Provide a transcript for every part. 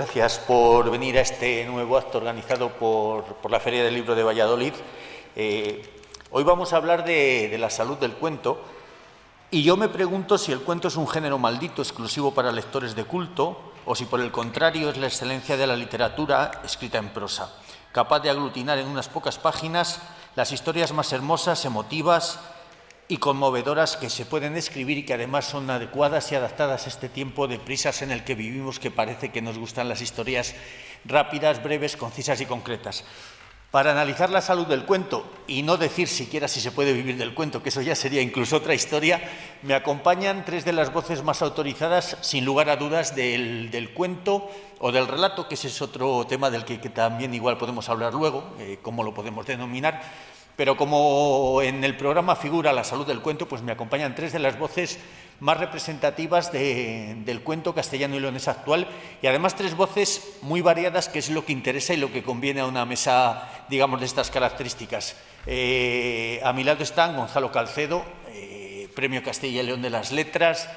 gracias por venir a este nuevo acto organizado por la Feria del Libro de Valladolid. Hoy vamos a hablar de la salud del cuento y yo me pregunto si el cuento es un género maldito exclusivo para lectores de culto o si por el contrario es la excelencia de la literatura escrita en prosa, capaz de aglutinar en unas pocas páginas las historias más hermosas, emotivas y conmovedoras que se pueden escribir y que además son adecuadas y adaptadas a este tiempo de prisas en el que vivimos, que parece que nos gustan las historias rápidas, breves, concisas y concretas. Para analizar la salud del cuento y no decir siquiera si se puede vivir del cuento, que eso ya sería incluso otra historia, me acompañan tres de las voces más autorizadas, sin lugar a dudas, del cuento o del relato, que ese es otro tema del que también igual podemos hablar luego, cómo lo podemos denominar. Pero como en el programa figura la salud del cuento, pues me acompañan tres de las voces más representativas del cuento castellano y leonés actual y además tres voces muy variadas, que es lo que interesa y lo que conviene a una mesa, digamos, de estas características. A mi lado están Gonzalo Calcedo, Premio Castilla y León de las Letras,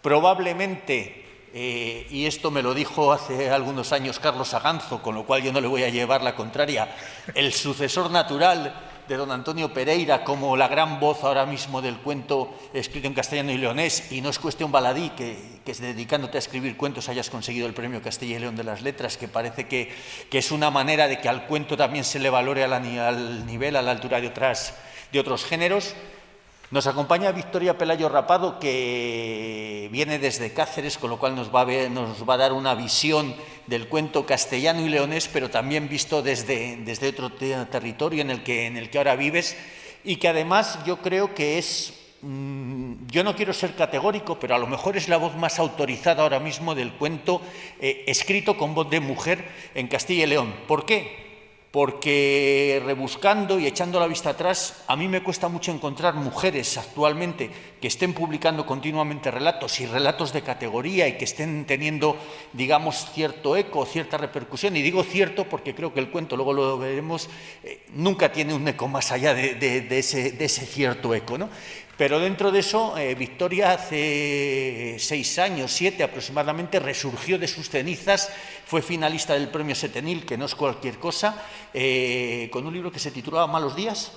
probablemente, y esto me lo dijo hace algunos años Carlos Aganzo, con lo cual yo no le voy a llevar la contraria, el sucesor natural de don Antonio Pereira como la gran voz ahora mismo del cuento escrito en castellano y leonés, y no es cuestión baladí que dedicándote a escribir cuentos hayas conseguido el Premio Castilla y León de las Letras, que parece que es una manera de que al cuento también se le valore al nivel, a la altura de otros géneros. Nos acompaña Victoria Pelayo Rapado, que viene desde Cáceres, con lo cual nos va a dar una visión del cuento castellano y leonés, pero también visto desde otro territorio en el que ahora vives, y que además yo creo que es, yo no quiero ser categórico, pero a lo mejor es la voz más autorizada ahora mismo del cuento escrito con voz de mujer en Castilla y León. ¿Por qué? Porque rebuscando y echando la vista atrás, a mí me cuesta mucho encontrar mujeres actualmente que estén publicando continuamente relatos y relatos de categoría y que estén teniendo, digamos, cierto eco, cierta repercusión. Y digo cierto porque creo que el cuento, luego lo veremos, nunca tiene un eco más allá de ese cierto eco, ¿no? Pero dentro de eso, Victoria hace 6 años, 7 aproximadamente, resurgió de sus cenizas, fue finalista del Premio Setenil, que no es cualquier cosa, con un libro que se titulaba Malos días,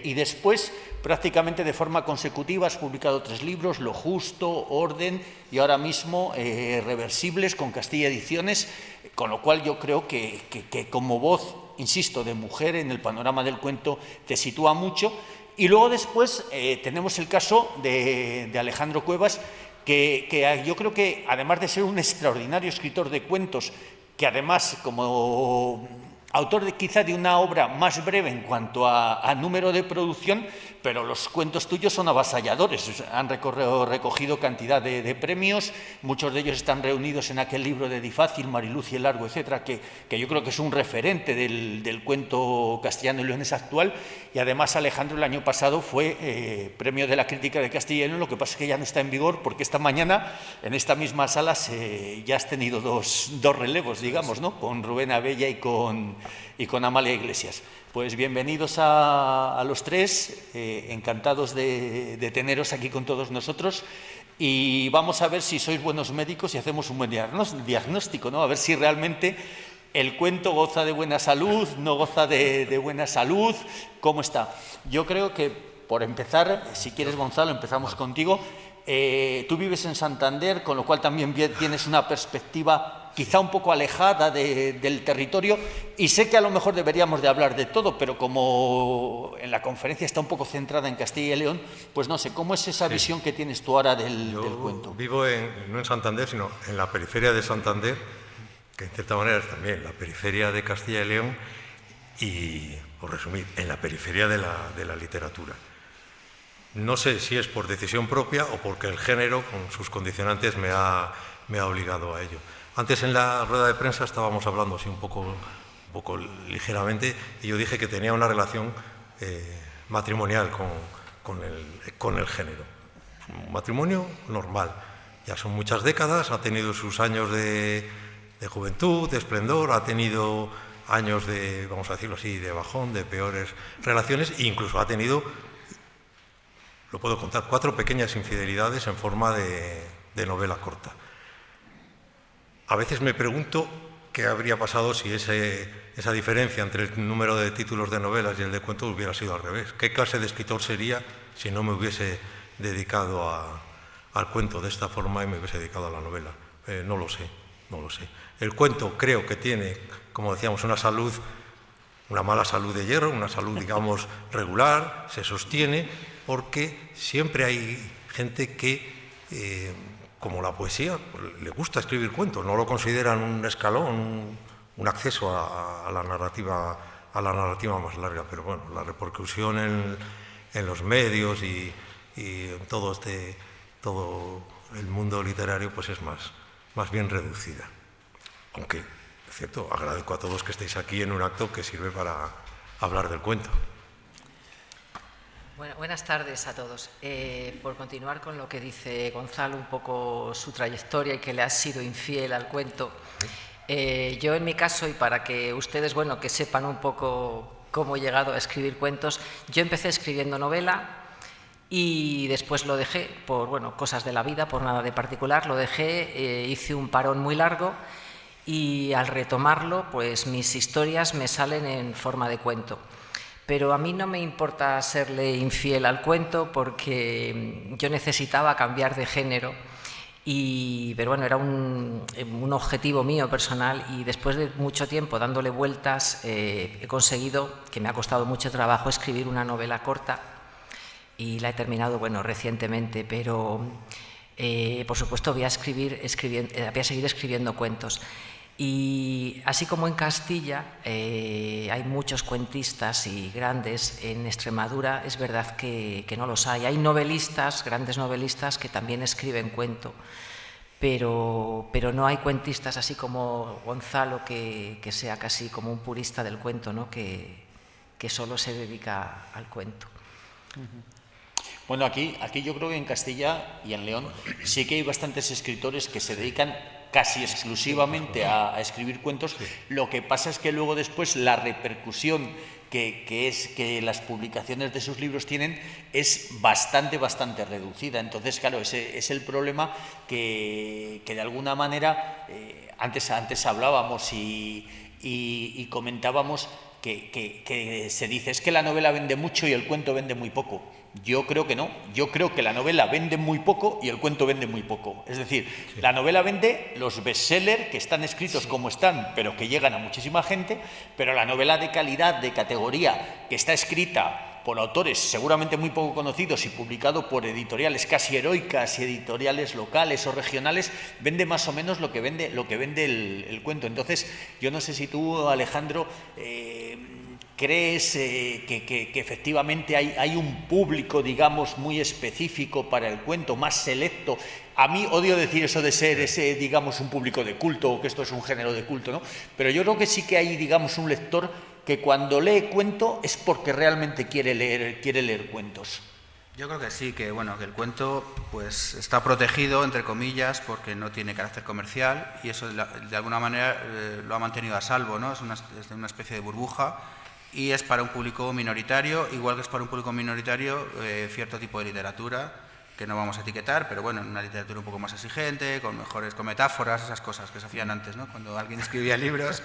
y después, prácticamente de forma consecutiva, has publicado 3 libros, Lo Justo, Orden y ahora mismo Reversibles, con Castilla Ediciones, con lo cual yo creo que como voz, insisto, de mujer en el panorama del cuento te sitúa mucho. Y luego después tenemos el caso de Alejandro Cuevas, que yo creo que además de ser un extraordinario escritor de cuentos, que además como autor quizá de una obra más breve en cuanto a número de producción, pero los cuentos tuyos son avasalladores, han recogido cantidad de premios, muchos de ellos están reunidos en aquel libro de Difácil, Mariluz y el Largo, etcétera, que yo creo que es un referente del cuento castellano y leonés actual, y además Alejandro el año pasado fue premio de la crítica de Castilla y León, lo que pasa es que ya no está en vigor porque esta mañana en esta misma sala ya has tenido dos relevos, digamos, ¿no? Con Rubén Abella y con Amalia Iglesias. Pues bienvenidos a los tres, encantados de teneros aquí con todos nosotros, y vamos a ver si sois buenos médicos y hacemos un buen diagnóstico, ¿no? A ver si realmente el cuento goza de buena salud, no goza de buena salud, ¿cómo está? Yo creo que, por empezar, si quieres, Gonzalo, empezamos contigo. Tú vives en Santander, con lo cual también tienes una perspectiva quizá un poco alejada del territorio, y sé que a lo mejor deberíamos de hablar de todo, pero como en la conferencia está un poco centrada en Castilla y León, pues no sé, ¿cómo es esa visión que tienes tú ahora del cuento? Vivo no en Santander, sino en la periferia de Santander, que en cierta manera es también la periferia de Castilla y León, y, por resumir, en la periferia de la literatura. No sé si es por decisión propia o porque el género, con sus condicionantes, me ha obligado a ello. Antes en la rueda de prensa estábamos hablando así un poco ligeramente, y yo dije que tenía una relación matrimonial con el género. Un matrimonio normal. Ya son muchas décadas, ha tenido sus años de juventud, de esplendor, ha tenido años de, vamos a decirlo así, de bajón, de peores relaciones, e incluso ha tenido, lo puedo contar, 4 pequeñas infidelidades en forma de novela corta. A veces me pregunto qué habría pasado si esa diferencia entre el número de títulos de novelas y el de cuentos hubiera sido al revés. ¿Qué clase de escritor sería si no me hubiese dedicado al cuento de esta forma y me hubiese dedicado a la novela? No lo sé, no lo sé. El cuento creo que tiene, como decíamos, una mala salud de hierro, una salud, digamos, regular, se sostiene, porque siempre hay gente que, como la poesía, le gusta escribir cuentos, no lo consideran un escalón, un acceso a la narrativa más larga, pero bueno, la repercusión en los medios y en todo el mundo literario pues es más bien reducida. Aunque, es cierto, agradezco a todos que estéis aquí en un acto que sirve para hablar del cuento. Bueno, buenas tardes a todos. Por continuar con lo que dice Gonzalo, un poco su trayectoria y que le ha sido infiel al cuento, yo en mi caso, y para que ustedes, bueno, que sepan un poco cómo he llegado a escribir cuentos, yo empecé escribiendo novela y después lo dejé por, bueno, cosas de la vida, por nada de particular, lo dejé, hice un parón muy largo y al retomarlo, pues mis historias me salen en forma de cuento. Pero a mí no me importa serle infiel al cuento porque yo necesitaba cambiar de género, pero bueno, era un objetivo mío personal y después de mucho tiempo dándole vueltas he conseguido, que me ha costado mucho trabajo, escribir una novela corta y la he terminado, bueno, recientemente, pero por supuesto voy a seguir escribiendo cuentos. Y así como en Castilla hay muchos cuentistas y grandes, en Extremadura es verdad que no los hay. Hay novelistas, grandes novelistas que también escriben cuento, pero no hay cuentistas así como Gonzalo, que sea casi como un purista del cuento, ¿no? que solo se dedica al cuento. Bueno, aquí yo creo que en Castilla y en León sí que hay bastantes escritores que se dedican casi exclusivamente a escribir cuentos. Lo que pasa es que luego después la repercusión que las publicaciones de sus libros tienen es bastante reducida. Entonces, claro, ese es el problema que de alguna manera antes hablábamos y comentábamos que se dice es que la novela vende mucho y el cuento vende muy poco. Yo creo que no. Yo creo que la novela vende muy poco y el cuento vende muy poco. Es decir, la novela vende los bestsellers que están escritos como están, pero que llegan a muchísima gente, pero la novela de calidad, de categoría, que está escrita por autores seguramente muy poco conocidos y publicado por editoriales casi heroicas y editoriales locales o regionales, vende más o menos lo que vende el cuento. Entonces, yo no sé si tú, Alejandro, ¿crees que efectivamente hay un público, digamos, muy específico para el cuento, más selecto? A mí odio decir eso de ser digamos, un público de culto, o que esto es un género de culto, ¿no? Pero yo creo que sí que hay, digamos, un lector que cuando lee cuento es porque realmente quiere leer cuentos. Yo creo que sí, que bueno, que el cuento pues está protegido, entre comillas, porque no tiene carácter comercial y eso de alguna manera lo ha mantenido a salvo, ¿no? Es una especie de burbuja. Y es para un público minoritario, igual que es para un público minoritario cierto tipo de literatura, que no vamos a etiquetar, pero bueno, una literatura un poco más exigente, con metáforas, esas cosas que se hacían antes, ¿no? Cuando alguien escribía libros.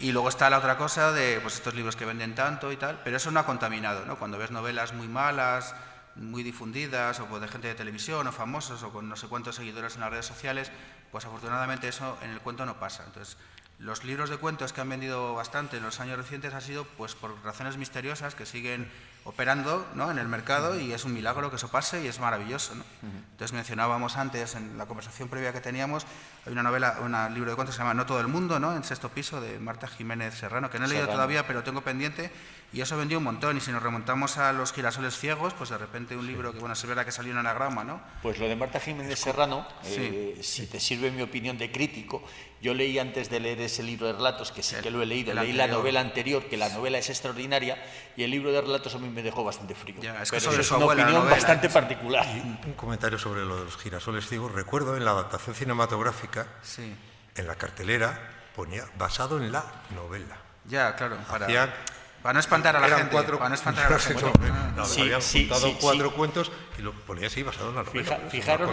Y luego está la otra cosa de pues, estos libros que venden tanto y tal, pero eso no ha contaminado, ¿no? Cuando ves novelas muy malas, muy difundidas, o pues, de gente de televisión, o famosos, o con no sé cuántos seguidores en las redes sociales, pues afortunadamente eso en el cuento no pasa. Entonces, los libros de cuentos que han vendido bastante en los años recientes ha sido pues por razones misteriosas que siguen operando, ¿no? En el mercado, y es un milagro que eso pase y es maravilloso, ¿no? Entonces mencionábamos antes en la conversación previa que teníamos, hay una novela, un libro de cuentos que se llama No todo el mundo, ¿no? En Sexto Piso, de Marta Jiménez Serrano, que no he leído todavía, pero tengo pendiente, y eso vendió un montón. Y si nos remontamos a Los girasoles ciegos, pues de repente un libro que, bueno, se verá que salió en anagrama, ¿no? Pues lo de Marta Jiménez Serrano, si te sirve mi opinión de crítico, yo leí antes de leer ese libro de relatos, que sí que lo he leído, leí la novela anterior, que la novela es extraordinaria, y el libro de relatos a mí me dejó bastante frío. Ya, es que pero es una opinión bastante particular. Un comentario sobre lo de los girasoles ciegos. Recuerdo en la adaptación cinematográfica, en la cartelera, ponía basado en la novela. Ya, claro. Hacían Para no espantar a la gente. Para no espantar a la gente. Habían juntado 4 cuentos y lo ponía así basado en la novela. Fijaros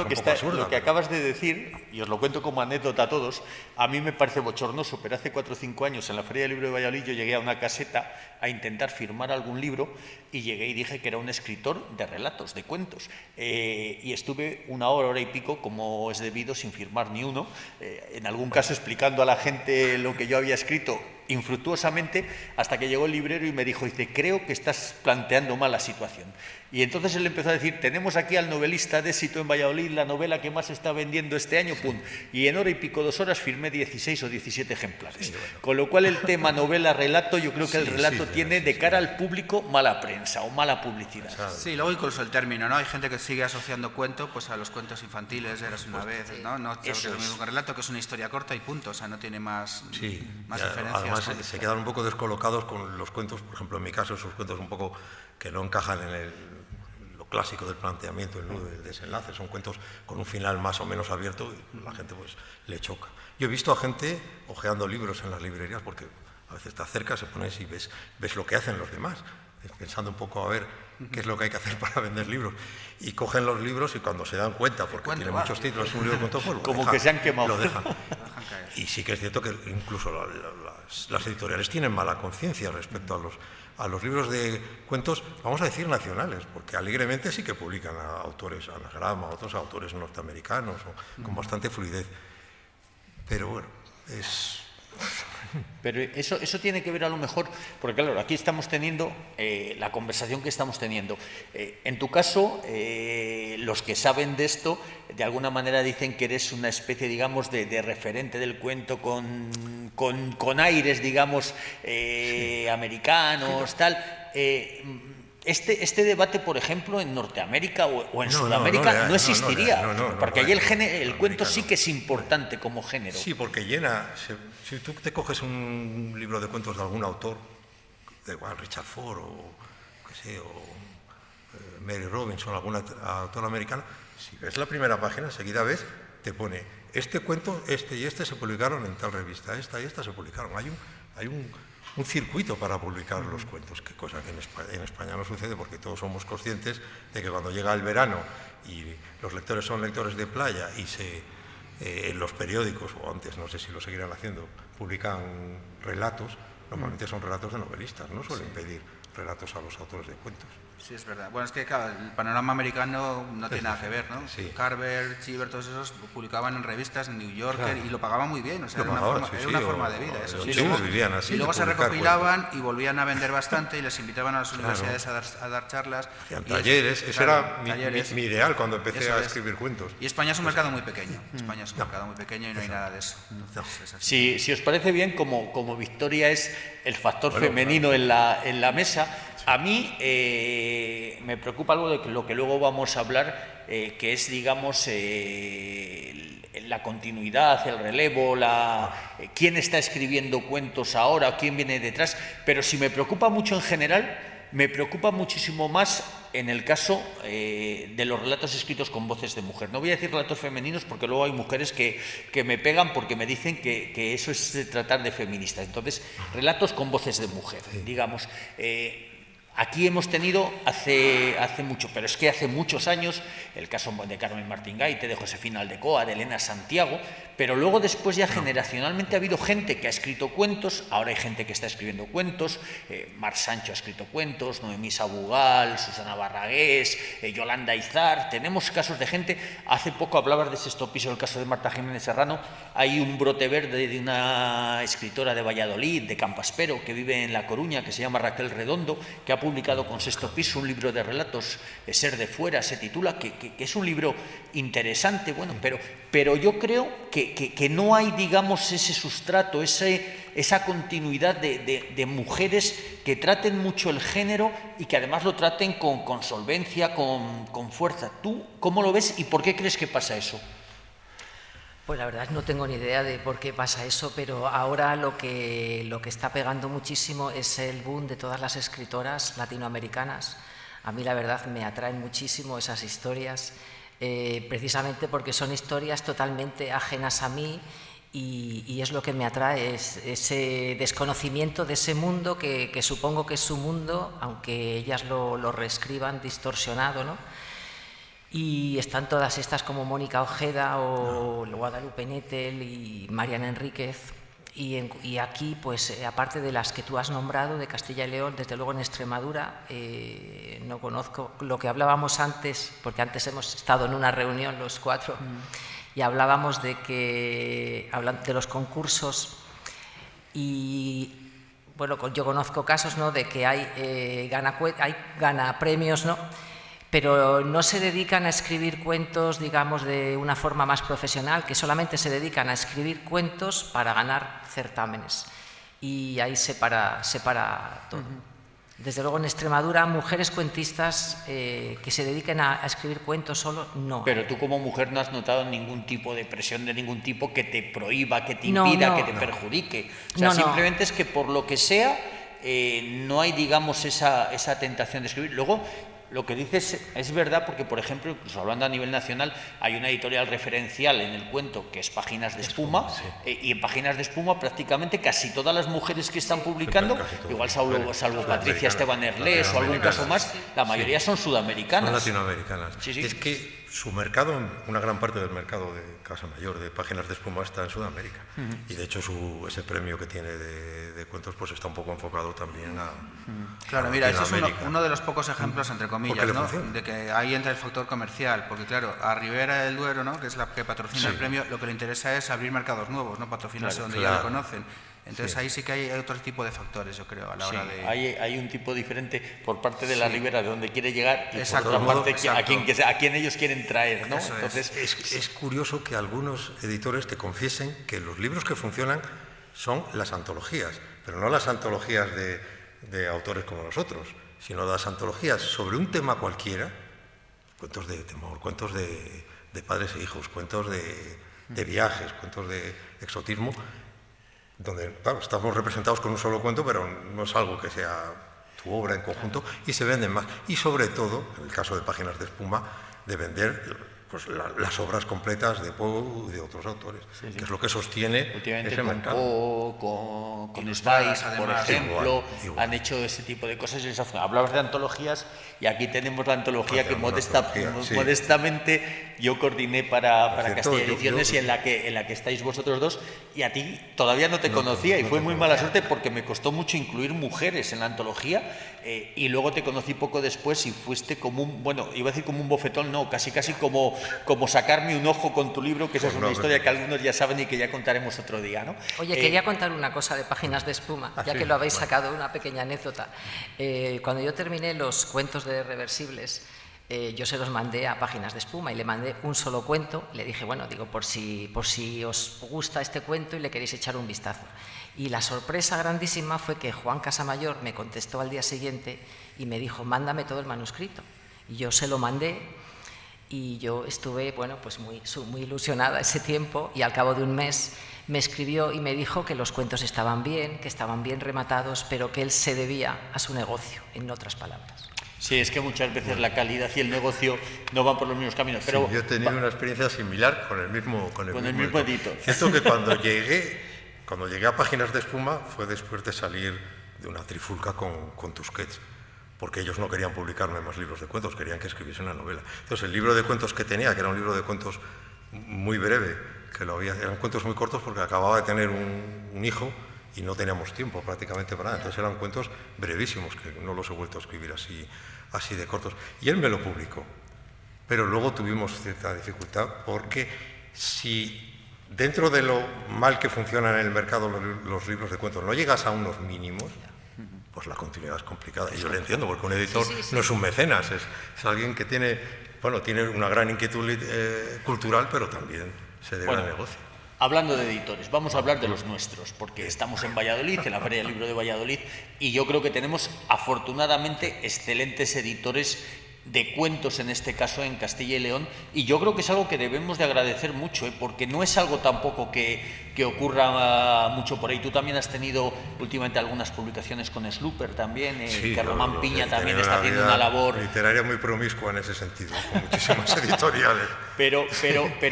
lo que acabas de decir, y os lo cuento como anécdota a todos. A mí me parece bochornoso, pero hace 4 o 5 años en la Feria del Libro de Valladolid yo llegué a una caseta a intentar firmar algún libro y llegué y dije que era un escritor de relatos, de cuentos. Y estuve 1 hora, hora y pico, como es debido, sin firmar ni uno, en algún caso explicando a la gente lo que yo había escrito infructuosamente, hasta que llegó el librero y me dijo, dice, creo que estás planteando mal la situación. Y entonces él empezó a decir, tenemos aquí al novelista de éxito en Valladolid, la novela que más está vendiendo este año, pum. Y en hora y pico, 2 horas, firmé 16 o 17 ejemplares. Con lo cual el tema novela-relato, yo creo que el relato tiene de cara al público mala prensa o mala publicidad. Sí, luego incluso el término, ¿no? Hay gente que sigue asociando cuento pues a los cuentos infantiles, eras una vez, ¿no? No es lo mismo que el relato, que es una historia corta y punto, o sea, no tiene más diferencias. Además se quedan un poco descolocados con los cuentos, por ejemplo, en mi caso, esos cuentos un poco que no encajan en lo clásico del planteamiento, el nudo, el desenlace, son cuentos con un final más o menos abierto y la gente pues le choca. Yo he visto a gente hojeando libros en las librerías porque a veces te acercas, se pones y ves lo que hacen los demás, pensando un poco a ver qué es lo que hay que hacer para vender libros. Y cogen los libros y cuando se dan cuenta, porque tiene muchos títulos, un libro de cuentos, pues como que se han quemado. Lo dejan. Y sí que es cierto que incluso las editoriales tienen mala conciencia respecto a los libros de cuentos, vamos a decir nacionales, porque alegremente sí que publican a autores anagrama, a otros autores norteamericanos, con bastante fluidez. Pero bueno, Pero eso tiene que ver a lo mejor, porque claro, aquí estamos teniendo la conversación que estamos teniendo. En tu caso, los que saben de esto, de alguna manera dicen que eres una especie, digamos, de referente del cuento con aires, digamos, americanos, tal. Este debate, por ejemplo, en Norteamérica o en Sudamérica no existiría, porque allí el cuento sí que es importante como género. Sí, porque llena. Si tú te coges un libro de cuentos de algún autor, de igual Richard Ford o Mary Robinson, alguna autora americana, si ves la primera página, enseguida ves, te pone este cuento, este y este se publicaron en tal revista, esta y esta se publicaron. Hay un circuito para publicar los cuentos, que cosa que en España no sucede porque todos somos conscientes de que cuando llega el verano y los lectores son lectores de playa y en los periódicos, o antes, no sé si lo seguirán haciendo, publican relatos, normalmente son relatos de novelistas, no suelen pedir relatos a los autores de cuentos. Sí, es verdad. Bueno, es que claro, el panorama americano no tiene nada que ver, ¿no? Sí. Carver, Cheever, todos esos publicaban en revistas en New Yorker y lo pagaban muy bien, o sea, era una forma de vida. Eso. Y luego se recopilaban y volvían a vender bastante y les invitaban a las universidades a dar charlas. Hacían talleres, ese era mi ideal cuando empecé a escribir cuentos. Y España es un mercado muy pequeño, España es un mercado muy pequeño y no hay nada de eso. Si os parece bien, como Victoria es el factor femenino en la mesa, a mí me preocupa algo de lo que luego vamos a hablar, que es, digamos, la continuidad, el relevo, quién está escribiendo cuentos ahora, quién viene detrás. Pero si me preocupa mucho en general, me preocupa muchísimo más en el caso de los relatos escritos con voces de mujer. No voy a decir relatos femeninos porque luego hay mujeres que me pegan porque me dicen que eso es tratar de feministas. Entonces, relatos con voces de mujer, digamos. Aquí hemos tenido hace mucho, pero es que hace muchos años, el caso de Carmen Martín Gaite, de Josefina Aldecoa, de Elena Santiago, pero luego después ya generacionalmente ha habido gente que ha escrito cuentos, ahora hay gente que está escribiendo cuentos, Mar Sancho ha escrito cuentos, Noemí Sabugal, Susana Barragués, Yolanda Izar, tenemos casos de gente. Hace poco hablabas de Sexto Piso, el caso de Marta Jiménez Serrano, hay un brote verde de una escritora de Valladolid, de Campaspero, que vive en La Coruña, que se llama Raquel Redondo, que ha publicado con Sexto Piso un libro de relatos, Ser de Fuera, se titula, que es un libro interesante, bueno, pero yo creo que no hay, digamos, ese sustrato, esa continuidad de mujeres que traten mucho el género y que además lo traten con solvencia, con fuerza. ¿Tú cómo lo ves y por qué crees que pasa eso? Pues la verdad no tengo ni idea de por qué pasa eso, pero ahora lo que está pegando muchísimo es el boom de todas las escritoras latinoamericanas. A mí la verdad me atraen muchísimo esas historias, precisamente porque son historias totalmente ajenas a mí y es lo que me atrae, es ese desconocimiento de ese mundo que supongo que es su mundo, aunque ellas lo reescriban distorsionado, ¿no? Y están todas estas como Mónica Ojeda o Guadalupe Nettel y Mariana Enríquez. Y aquí, pues, aparte de las que tú has nombrado, de Castilla y León, desde luego en Extremadura, no conozco lo que hablábamos antes, porque antes hemos estado en una reunión los cuatro y hablábamos de los concursos y, bueno, yo conozco casos, ¿no?, de que hay gana premios, ¿no?, pero no se dedican a escribir cuentos, digamos, de una forma más profesional, que solamente se dedican a escribir cuentos para ganar certámenes. Y ahí se para todo. Desde luego en Extremadura, mujeres cuentistas que se dediquen a escribir cuentos solo, no. Pero tú como mujer no has notado ningún tipo de presión de ningún tipo que te prohíba, que te impida, que te perjudique. O sea, simplemente es que por lo que sea no hay, digamos, esa tentación de escribir. Luego, lo que dices es verdad porque, por ejemplo, incluso hablando a nivel nacional, hay una editorial referencial en el cuento que es Páginas de Espuma, y en Páginas de Espuma prácticamente casi todas las mujeres que están publicando, igual salvo Patricia Esteban Erlés o algún caso más, la mayoría son sudamericanas. Son latinoamericanas. Sí. Es que su mercado, una gran parte del mercado de Casa Mayor, de Páginas de Espuma, está en Sudamérica. Y de hecho ese premio que tiene de cuentos pues está un poco enfocado también a Claro, mira, ese es uno de los pocos ejemplos, entre comillas, ¿no?, de que ahí entra el factor comercial, porque claro, a Ribera del Duero, ¿no?, que es la que patrocina el premio, lo que le interesa es abrir mercados nuevos, no patrocinarse donde ya lo conocen. Entonces ahí sí que hay otro tipo de factores, yo creo, a la hora de... Hay un tipo diferente por parte de la Ribera, de donde quiere llegar, y Exacto, por otra parte a quien ellos quieren traer, ¿no? Entonces, es curioso que algunos editores te confiesen que los libros que funcionan son las antologías, pero no las antologías de autores como nosotros, sino las antologías sobre un tema cualquiera, cuentos de temor, cuentos de padres e hijos, cuentos de viajes, cuentos de exotismo, donde, claro, estamos representados con un solo cuento, pero no es algo que sea tu obra en conjunto, y se venden más. Y sobre todo, en el caso de Páginas de Espuma, de vender pues, las obras completas de Poe y de otros autores, que es lo que sostiene ese mercado. Con Spice, por ejemplo, han hecho ese tipo de cosas. Hablabas de antologías, y aquí tenemos la antología que modestamente yo coordiné para Castilla Ediciones, y en la que estáis vosotros dos, y a ti todavía no te conocía, y fue muy mala suerte porque me costó mucho incluir mujeres en la antología, y luego te conocí poco después y fuiste como iba a decir como un bofetón, no, casi como sacarme un ojo con tu libro, que esa es una historia que algunos ya saben y que ya contaremos otro día, ¿no? Oye, quería contar una cosa de Páginas de Espuma, ya que lo habéis sacado, una pequeña anécdota. Cuando yo terminé los cuentos de Reversibles, yo se los mandé a Páginas de Espuma y le mandé un solo cuento. Le dije, bueno, digo, por si os gusta este cuento y le queréis echar un vistazo. Y la sorpresa grandísima fue que Juan Casamayor me contestó al día siguiente y me dijo, mándame todo el manuscrito. Y yo se lo mandé, y yo estuve, bueno, pues muy ilusionada ese tiempo, y al cabo de un mes me escribió y me dijo que los cuentos estaban bien, que estaban bien rematados, pero que él se debía a su negocio, en otras palabras. Sí, es que muchas veces la calidad y el negocio no van por los mismos caminos. Pero yo he tenido una experiencia similar con el mismo editor. Cierto que cuando llegué a Páginas de Espuma fue después de salir de una trifulca con Tusquets, porque ellos no querían publicarme más libros de cuentos, querían que escribiese una novela. Entonces el libro de cuentos que tenía, que era un libro de cuentos muy breve, eran cuentos muy cortos porque acababa de tener un hijo y no teníamos tiempo prácticamente para nada. Entonces eran cuentos brevísimos, que no los he vuelto a escribir así de cortos. Y él me lo publicó. Pero luego tuvimos cierta dificultad porque si dentro de lo mal que funcionan en el mercado los libros de cuentos no llegas a unos mínimos, pues la continuidad es complicada. Y yo le entiendo, porque un editor no es un mecenas, es alguien que tiene una gran inquietud cultural, pero también se debe al negocio. Hablando de editores, vamos a hablar de los nuestros, porque estamos en Valladolid, en la Feria del Libro de Valladolid, y yo creo que tenemos afortunadamente excelentes editores de cuentos, en este caso en Castilla y León, y yo creo que es algo que debemos de agradecer mucho, porque no es algo tampoco que ocurra mucho por ahí. Tú también has tenido últimamente algunas publicaciones con Slooper también, Sí, que Román Piña también tenido está haciendo una labor literaria muy promiscua en ese sentido, con muchísimas editoriales. Pero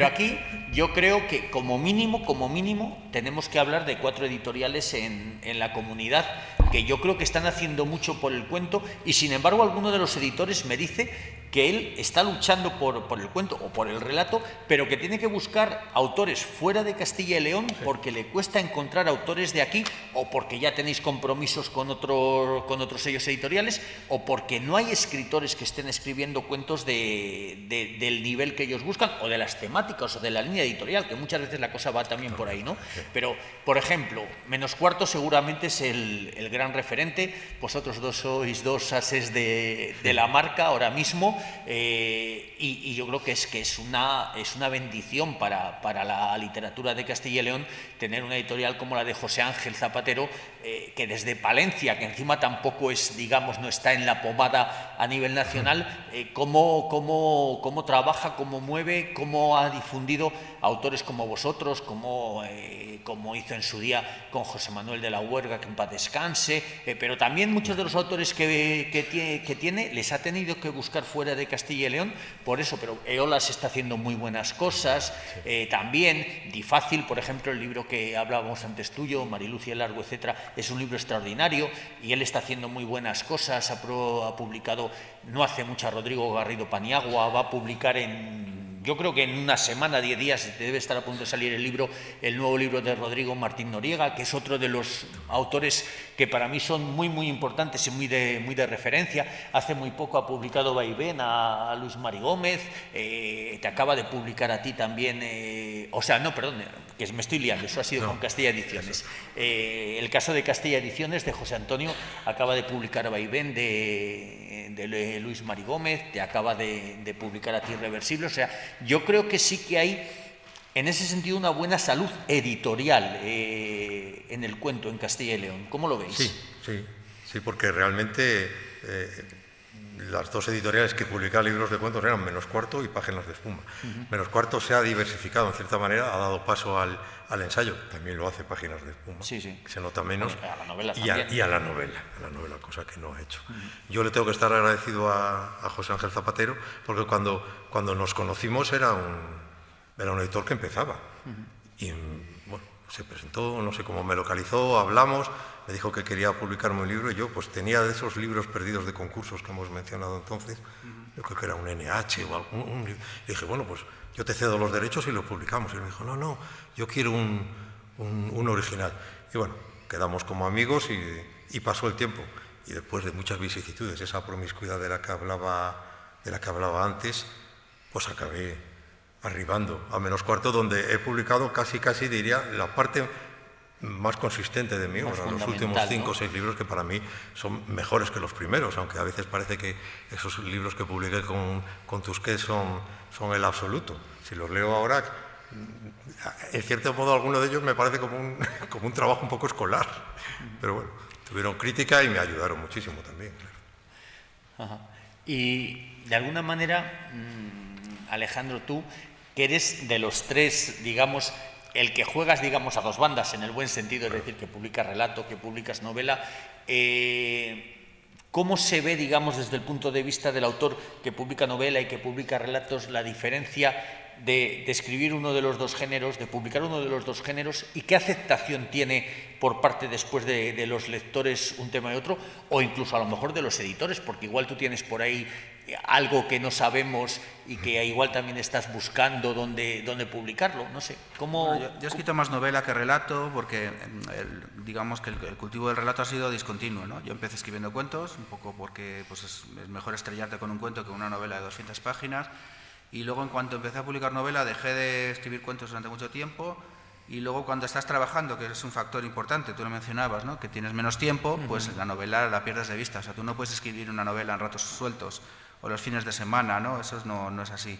aquí yo creo que como mínimo tenemos que hablar de 4 editoriales en la comunidad que yo creo que están haciendo mucho por el cuento, y sin embargo alguno de los editores me dice que él está luchando por el cuento o por el relato, pero que tiene que buscar autores fuera de Castilla y León porque le cuesta encontrar autores de aquí, o porque ya tenéis compromisos con otros sellos editoriales, o porque no hay escritores que estén escribiendo cuentos del nivel que ellos buscan, o de las temáticas, o de la línea editorial, que muchas veces la cosa va también por ahí, ¿no? Pero, por ejemplo, Menos Cuarto seguramente es el gran referente. Vosotros dos sois 2 ases de la marca ahora mismo, y yo creo que es una bendición para la literatura de Castilla y León tener una editorial como la de José Ángel Zapatero, que desde Palencia, que encima tampoco es, digamos, no está en la pomada a nivel nacional, cómo trabaja, cómo mueve, cómo ha difundido autores como vosotros, como hizo en su día con José Manuel de la Huerga, que en paz descanse, pero también muchos de los autores que tiene les ha tenido que buscar fuera de Castilla y León, por eso. Pero Eolas está haciendo muy buenas cosas, también Difácil, por ejemplo, el libro que hablábamos antes tuyo, Marilucia Largo, etcétera, es un libro extraordinario, y él está haciendo muy buenas cosas. Ha publicado no hace mucho a Rodrigo Garrido Paniagua, va a publicar yo creo que en una semana, 10 días, debe estar a punto de salir el nuevo libro de Rodrigo Martín Noriega, que es otro de los autores que para mí son muy, muy importantes y muy de referencia. Hace muy poco ha publicado Vaivén a Luis Mari Gómez, te acaba de publicar a ti también, que me estoy liando, eso ha sido con Castilla Ediciones. El caso de Castilla Ediciones, de José Antonio, acaba de publicar a Vaivén de Luis Mari Gómez, te acaba de publicar a ti Irreversible. O sea, yo creo que sí que hay, en ese sentido, una buena salud editorial en el cuento en Castilla y León. ¿Cómo lo veis? Sí, porque realmente las 2 editoriales que publicaban libros de cuentos eran Menos Cuarto y Páginas de Espuma. Menos Cuarto se ha diversificado, en cierta manera, ha dado paso al ensayo, también lo hace Páginas de Espuma, se nota menos, a la novela y a la novela, cosa que no ha hecho. Yo le tengo que estar agradecido a José Ángel Zapatero, porque cuando nos conocimos era un editor que empezaba, y bueno, se presentó, no sé cómo me localizó, hablamos, me dijo que quería publicarme un libro, y yo pues tenía de esos libros perdidos de concursos que hemos mencionado entonces, yo creo que era un NH o algún libro. Y dije, bueno, pues yo te cedo los derechos y lo publicamos. Y él me dijo, no, yo quiero un original. Y bueno, quedamos como amigos y pasó el tiempo. Y después de muchas vicisitudes, esa promiscuidad de la que hablaba antes, pues acabé arribando a Menos Cuarto, donde he publicado casi diría la parte más consistente de mi obra, los últimos 5 o 6 libros, que para mí son mejores que los primeros, aunque a veces parece que esos libros que publiqué con Tusquets son el absoluto. Si los leo ahora, en cierto modo alguno de ellos me parece como un trabajo un poco escolar, pero bueno, tuvieron crítica y me ayudaron muchísimo también, claro. Ajá. Y de alguna manera, Alejandro, tú, que eres de los 3, digamos, el que juegas, digamos, a 2 bandas, en el buen sentido, es decir, que publicas relato, que publicas novela, ¿cómo se ve, digamos, desde el punto de vista del autor que publica novela y que publica relatos, la diferencia de escribir uno de los 2 géneros, de publicar uno de los 2 géneros, y qué aceptación tiene por parte después de los lectores un tema y otro, o incluso a lo mejor de los editores, porque igual tú tienes por ahí algo que no sabemos y que igual también estás buscando dónde publicarlo, no sé. ¿Cómo? Bueno, yo he escrito más novela que relato porque digamos que el cultivo del relato ha sido discontinuo, ¿no? Yo empecé escribiendo cuentos, un poco porque pues es mejor estrellarte con un cuento que una novela de 200 páginas, y luego en cuanto empecé a publicar novela dejé de escribir cuentos durante mucho tiempo, y luego cuando estás trabajando, que es un factor importante, tú lo mencionabas, ¿no? Que tienes menos tiempo, pues la novela la pierdes de vista. O sea, tú no puedes escribir una novela en ratos sueltos o los fines de semana, ¿no? Eso no es así.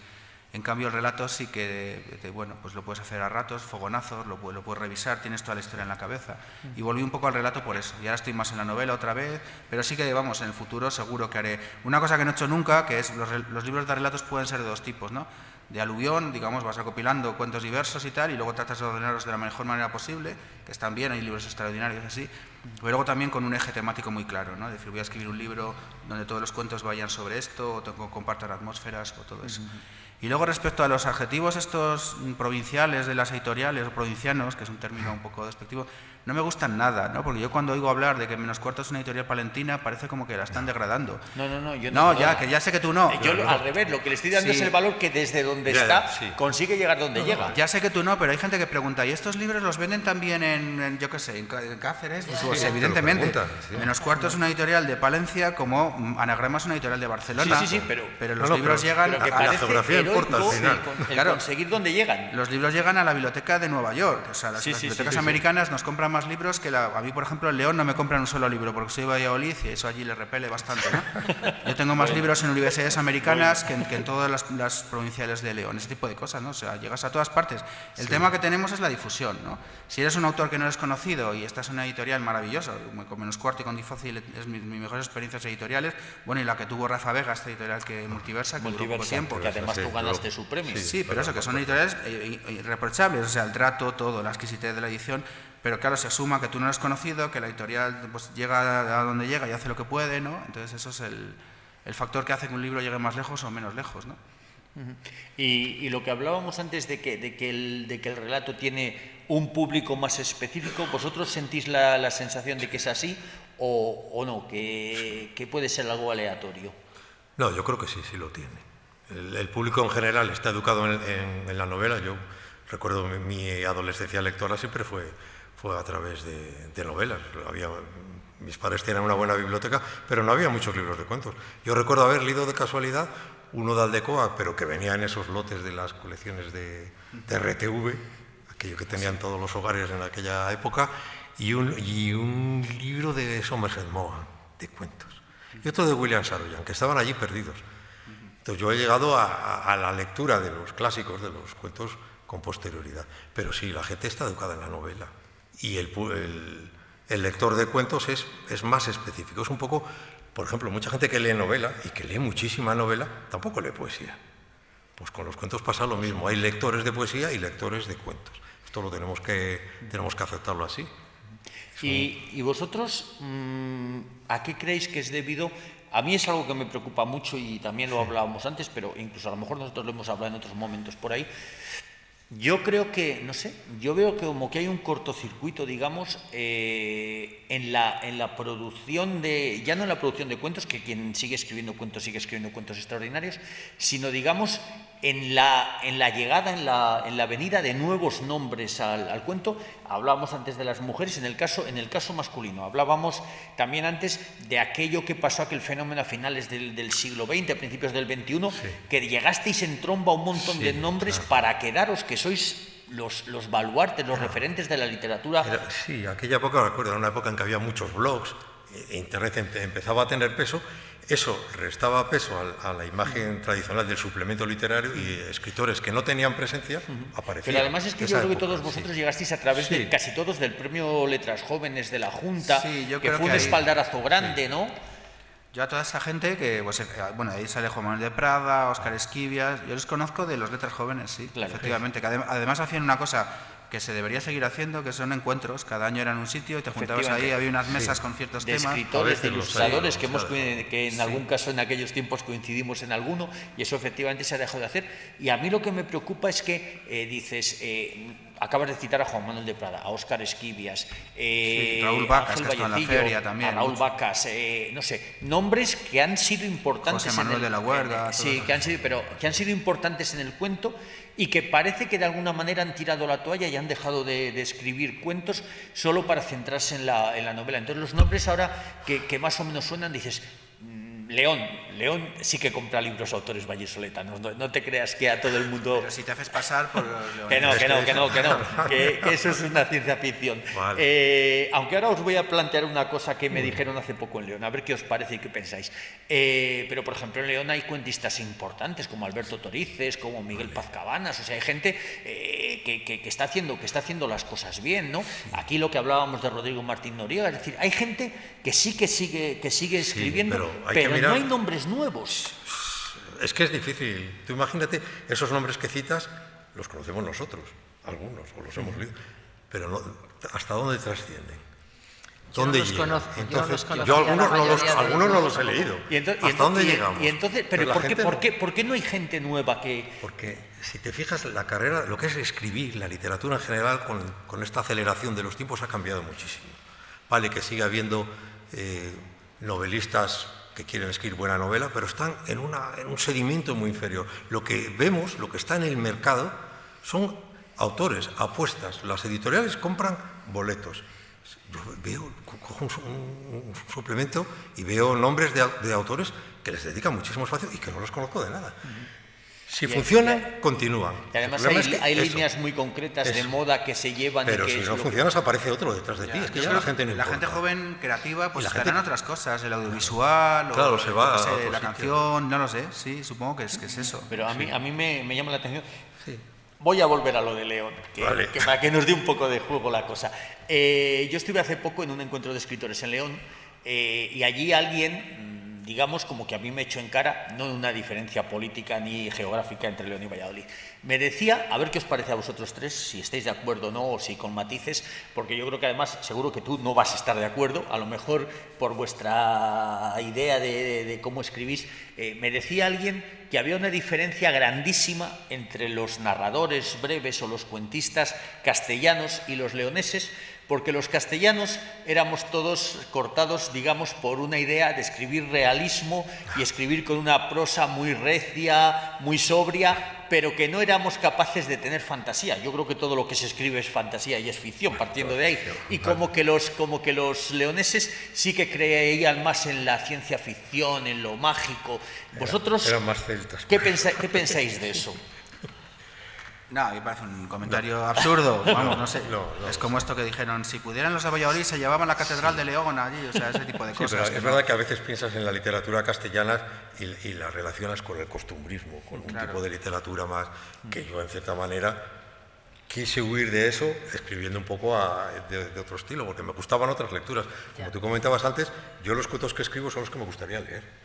En cambio, el relato sí que, bueno, pues lo puedes hacer a ratos, fogonazos, lo puedes revisar, tienes toda la historia en la cabeza. Y volví un poco al relato por eso. Y ahora estoy más en la novela otra vez, pero sí que, vamos, en el futuro seguro que haré una cosa que no he hecho nunca, que es los libros de relatos pueden ser de dos tipos, ¿no? De aluvión, digamos, vas recopilando cuentos diversos y tal, y luego tratas de ordenarlos de la mejor manera posible, que están bien, hay libros extraordinarios así, pero luego también con un eje temático muy claro, ¿no? Es decir, voy a escribir un libro donde todos los cuentos vayan sobre esto, o compartan atmósferas, o todo eso. Y luego respecto a los adjetivos estos provinciales de las editoriales, o provincianos, que es un término un poco despectivo, no me gustan nada, ¿no? Porque yo cuando oigo hablar de que Menos Cuarto es una editorial palentina, parece como que la están degradando. No, yo no. No, ya, que ya sé que tú no. Yo al revés, lo que le estoy dando es el valor que desde donde está consigue llegar donde llega. Ya sé que tú no, pero hay gente que pregunta, ¿y estos libros los venden también en yo qué sé, en Cáceres? Pues evidentemente. Menos Cuarto es una editorial de Palencia, como Anagrama es una editorial de Barcelona. Sí, pero los libros llegan a la geografía importa al final. Claro, conseguir dónde llegan. Los libros llegan a la biblioteca de Nueva York. O sea, las bibliotecas americanas nos compran más libros que a mí, por ejemplo, en León no me compran un solo libro porque soy de Valladolid y eso allí le repele bastante, ¿no? Yo tengo más libros en universidades americanas que en todas las provinciales de León, ese tipo de cosas, ¿no? O sea, llegas a todas partes. El tema que tenemos es la difusión, ¿no? Si eres un autor que no eres conocido y estás en una editorial maravillosa, con Menos Cuarto y con Difócil es mis mejores experiencias editoriales, bueno, y la que tuvo Rafa Vega, esta editorial que Multiversa, que duró poco tiempo. Que además tú ganaste su premio. Sí, pero eso, que son editoriales irreprochables, o sea, el trato, todo, la exquisitez de la edición. Pero claro, se asuma que tú no eres conocido, que la editorial pues, llega a donde llega y hace lo que puede, ¿no? Entonces eso es el factor que hace que un libro llegue más lejos o menos lejos, ¿no? Y lo que hablábamos antes de que el relato tiene un público más específico, ¿vosotros sentís la sensación de que es así o no, que puede ser algo aleatorio? No, yo creo que sí lo tiene. El público en general está educado en la novela. Yo recuerdo mi adolescencia lectora siempre fue a través de novelas. Mis padres tenían una buena biblioteca, pero no había muchos libros de cuentos. Yo recuerdo haber leído de casualidad uno de Aldecoa, pero que venía en esos lotes de las colecciones de RTV, aquello que tenían todos los hogares en aquella época, y un libro de Somerset Maugham, de cuentos, y otro de William Saroyan, que estaban allí perdidos. Entonces yo he llegado a la lectura de los clásicos, de los cuentos, con posterioridad. Pero sí, la gente está educada en la novela. Y el lector de cuentos es más específico. Es un poco, por ejemplo, mucha gente que lee novela y que lee muchísima novela, tampoco lee poesía. Pues con los cuentos pasa lo mismo. Hay lectores de poesía y lectores de cuentos. Esto lo tenemos que aceptarlo así. ¿Y vosotros a qué creéis que es debido? A mí es algo que me preocupa mucho y también lo hablábamos antes, pero incluso a lo mejor nosotros lo hemos hablado en otros momentos por ahí. Yo creo que, no sé, yo veo que como que hay un cortocircuito, digamos, en la producción ya no en la producción de cuentos, que quien sigue escribiendo cuentos extraordinarios, sino, digamos, en la llegada, en la venida de nuevos nombres al cuento. Hablábamos antes de las mujeres, en el caso masculino. Hablábamos también antes de aquello que pasó, aquel fenómeno a finales del siglo XX, a principios del XXI, que llegasteis en tromba a un montón de nombres para quedaros, que sois los baluartes, los referentes de la literatura. Sí, aquella época, recuerdo, era una época en que había muchos blogs, Internet empezaba a tener peso. Eso restaba peso a la imagen tradicional del suplemento literario y escritores que no tenían presencia aparecían. Pero además es que yo creo que todos vosotros llegasteis a través de casi todos del premio Letras Jóvenes de la Junta, que fue un espaldarazo grande, ¿no? Yo a toda esa gente que, pues, bueno, ahí sale Juan Manuel de Prada, Óscar Esquivias, yo les conozco de los Letras Jóvenes, sí, claro, efectivamente, que además hacían una cosa que se debería seguir haciendo, que son encuentros. Cada año eran un sitio y te juntabas ahí, había unas mesas con ciertos temas. De escritores, de ilustradores, que en algún caso en aquellos tiempos coincidimos en alguno, y eso efectivamente se ha dejado de hacer. Y a mí lo que me preocupa es que dices, acabas de citar a Juan Manuel de Prada, a Óscar Esquivias, Raúl Vacas, Ángel que está en la feria también. A Raúl Vacas, no sé, nombres que han sido importantes. José Manuel de la Huerga. Sí, que han sido importantes en el cuento y que parece que de alguna manera han tirado la toalla y han dejado de escribir cuentos solo para centrarse en la novela. Entonces los nombres ahora que más o menos suenan, dices, León, León sí que compra libros a autores vallisoletanos, no te creas que a todo el mundo... Pero si te haces pasar por León. Que eso es una ciencia ficción. Vale. Aunque ahora os voy a plantear una cosa que me dijeron hace poco en León, a ver qué os parece y qué pensáis. Pero, por ejemplo, en León hay cuentistas importantes como Alberto Torices, como Miguel Paz Cabanas, o sea, hay gente que está haciendo las cosas bien, ¿no? Aquí lo que hablábamos de Rodrigo Martín Noriega, es decir, hay gente que sí que sigue escribiendo, pero no hay nombres nuevos. Es que es difícil. Tú imagínate, esos nombres que citas los conocemos nosotros, algunos, o los hemos leído, pero no, ¿hasta dónde trascienden? ¿Dónde llegan? Entonces, yo algunos no los he leído. ¿Hasta dónde llegamos? Y entonces, pero ¿por qué no hay gente nueva que...? Porque si te fijas, la carrera, lo que es escribir, la literatura en general, con esta aceleración de los tiempos ha cambiado muchísimo. Vale que sigue habiendo novelistas que quieren escribir buena novela, pero están en un sedimento muy inferior. Lo que vemos, lo que está en el mercado, son autores, apuestas. Las editoriales compran boletos. Yo cojo un suplemento y veo nombres de autores que les dedican muchísimo espacio y que no los conozco de nada. Si funcionan, continúan. Y además hay líneas muy concretas de moda que se llevan. Pero si no funcionas, aparece otro detrás de ti. Es que ya la gente no importa. La gente joven, creativa, pues estará en otras cosas, el audiovisual, claro, o la canción, no lo sé, sí, supongo que es eso. Pero a mí me llama la atención. Sí. Voy a volver a lo de León, que para que nos dé un poco de juego la cosa. Yo estuve hace poco en un encuentro de escritores en León y allí alguien, digamos, como que a mí me echó en cara, no una diferencia política ni geográfica entre León y Valladolid. Me decía, a ver qué os parece a vosotros tres, si estáis de acuerdo o no, o si con matices, porque yo creo que además, seguro que tú no vas a estar de acuerdo, a lo mejor por vuestra idea de cómo escribís. Me decía alguien que había una diferencia grandísima entre los narradores breves o los cuentistas castellanos y los leoneses, porque los castellanos éramos todos cortados, digamos, por una idea de escribir realismo y escribir con una prosa muy recia, muy sobria, pero que no éramos capaces de tener fantasía. Yo creo que todo lo que se escribe es fantasía y es ficción, partiendo de ahí. Y como que los leoneses sí que creían más en la ciencia ficción, en lo mágico. Vosotros, eran más celtas. ¿Qué pensáis de eso? No, me parece un comentario absurdo, vamos, no sé. Es como esto que dijeron, si pudieran los de Valladolid se llevaban la Catedral de León allí, o sea, ese tipo de cosas. Pero es verdad que a veces piensas en la literatura castellana y la relacionas con el costumbrismo, con un tipo de literatura más que yo, en cierta manera, quise huir de eso escribiendo un poco de otro estilo, porque me gustaban otras lecturas. Como tú comentabas antes, yo los cuentos que escribo son los que me gustaría leer.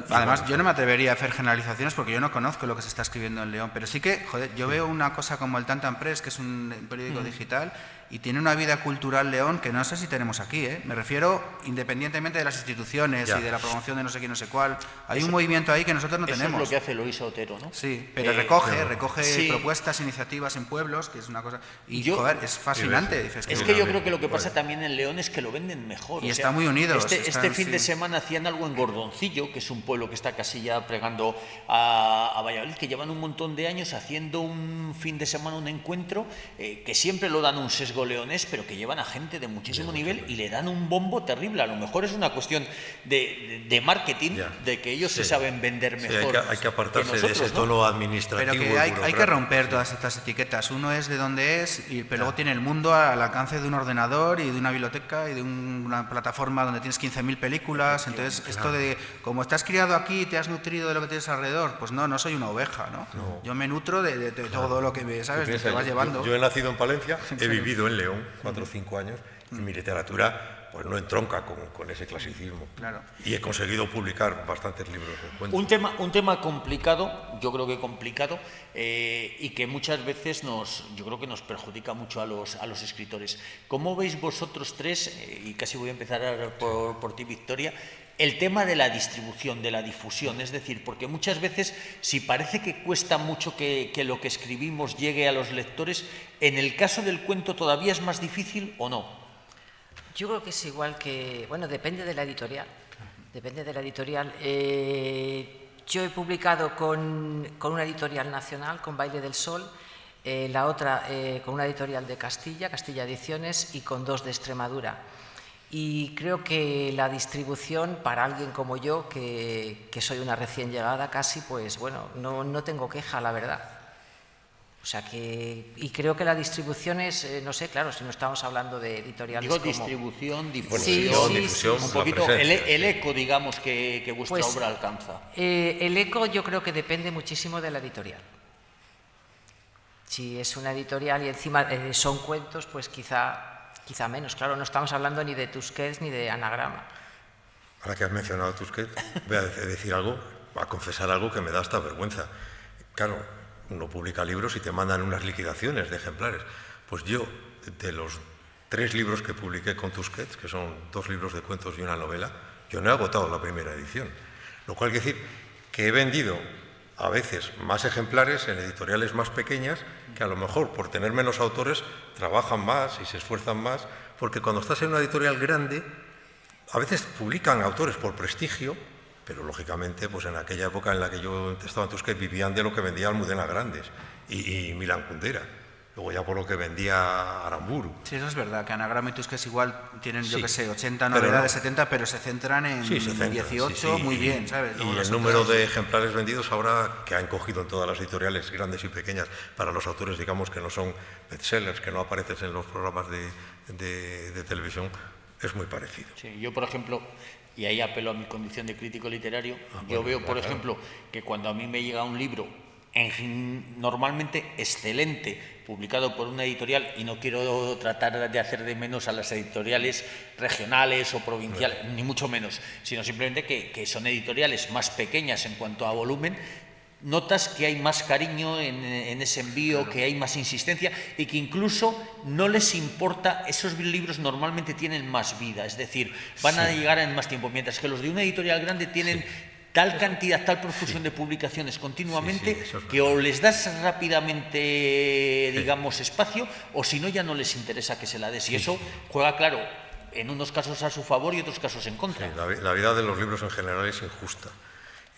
Además, yo no me atrevería a hacer generalizaciones porque yo no conozco lo que se está escribiendo en León, pero sí que, joder, yo veo una cosa como el Tantan Press, que es un periódico digital, y tiene una vida cultural León que no sé si tenemos aquí, ¿eh? Me refiero, independientemente de las instituciones y de la promoción de no sé quién, no sé cuál, hay un movimiento ahí que nosotros no tenemos. Eso es lo que hace Loisa Otero, ¿no? Sí, pero recoge propuestas, iniciativas en pueblos, que es una cosa... Y, joder, es fascinante. Dices, es que yo creo que lo que pasa también en León es que lo venden mejor. Y está muy unido. Este fin de semana hacían algo en Gordoncillo, que es un pueblo que está casi ya pegando a Valladolid, que llevan un montón de años haciendo un fin de semana, un encuentro, que siempre lo dan un sesgo leonés, pero que llevan a gente de muchísimo nivel y le dan un bombo terrible. A lo mejor es una cuestión de marketing, de que ellos se saben vender mejor. Sí, hay que apartarse de ese tono administrativo. Pero que hay que romper todas estas etiquetas. Uno es de donde es, pero luego tiene el mundo al alcance de un ordenador y de una biblioteca y de una plataforma donde tienes 15.000 películas. Entonces, esto de, como estás criado aquí, te has nutrido de lo que tienes alrededor, pues no soy una oveja, ¿no? Yo me nutro de todo lo que me, ¿sabes? Te vas llevando. Yo he nacido en Palencia, he vivido en León 4 o 5 años y mi literatura pues no entronca con ese clasicismo. Claro. Y he conseguido publicar bastantes libros de cuentos. Un tema complicado, yo creo que complicado, y que muchas veces yo creo que nos perjudica mucho a los escritores. ¿Cómo veis vosotros tres, y casi voy a empezar por ti, Victoria, el tema de la distribución, de la difusión? Es decir, porque muchas veces, si parece que cuesta mucho que lo que escribimos llegue a los lectores, ¿en el caso del cuento todavía es más difícil o no? Yo creo que es igual que... Bueno, depende de la editorial. Depende de la editorial. Yo he publicado con una editorial nacional, con Baile del Sol, la otra con una editorial de Castilla Ediciones, y con 2 de Extremadura. Y creo que la distribución, para alguien como yo, que soy una recién llegada casi, pues bueno, no tengo queja, la verdad. O sea que, y creo que la distribución es, no sé, claro, si no estamos hablando de editoriales Digo, como... distribución, Sí, difusión, un poquito el eco, digamos, que vuestra Pues, obra alcanza. El eco yo creo que depende muchísimo de la editorial. Si es una editorial y encima son cuentos, pues quizá menos. Claro, no estamos hablando ni de Tusquets ni de Anagrama. Ahora que has mencionado Tusquets, voy a decir algo, a confesar algo que me da hasta vergüenza. Claro, uno publica libros y te mandan unas liquidaciones de ejemplares. Pues yo, de los 3 libros que publiqué con Tusquets, que son 2 libros de cuentos y una novela, yo no he agotado la primera edición. Lo cual quiere decir que he vendido a veces más ejemplares en editoriales más pequeñas que a lo mejor por tener menos autores trabajan más y se esfuerzan más, porque cuando estás en una editorial grande a veces publican autores por prestigio, pero lógicamente pues en aquella época en la que yo estaba en Tusquets vivían de lo que vendía Almudena Grandes y Milan Kundera. Luego ya por lo que vendía Aramburu. Sí, eso es verdad, que Anagrama y Tusquets igual tienen, yo Sí, que sé, 80 pero novedades, no. 70, pero se centran en Sí, se centran, 18, sí, sí. muy bien, ¿sabes? Y Luego el las número otras- de ejemplares vendidos ahora, que han cogido en todas las editoriales grandes y pequeñas, para los autores, digamos, que no son bestsellers, que no aparecen en los programas de televisión, es muy parecido. Sí, yo, por ejemplo, y ahí apelo a mi condición de crítico literario, yo veo, por ejemplo, que cuando a mí me llega un libro normalmente excelente, publicado por una editorial, y no quiero tratar de hacer de menos a las editoriales regionales o provinciales, ni mucho menos, sino simplemente que son editoriales más pequeñas en cuanto a volumen, notas que hay más cariño en ese envío, claro, que hay más insistencia y que incluso no les importa, esos libros normalmente tienen más vida, es decir, van a llegar en más tiempo, mientras que los de una editorial grande tienen tal cantidad, tal profusión de publicaciones continuamente que o les das rápidamente, digamos, espacio, o si no ya no les interesa que se la des. Y eso juega, claro, en unos casos a su favor y otros casos en contra. Sí, la vida de los libros en general es injusta.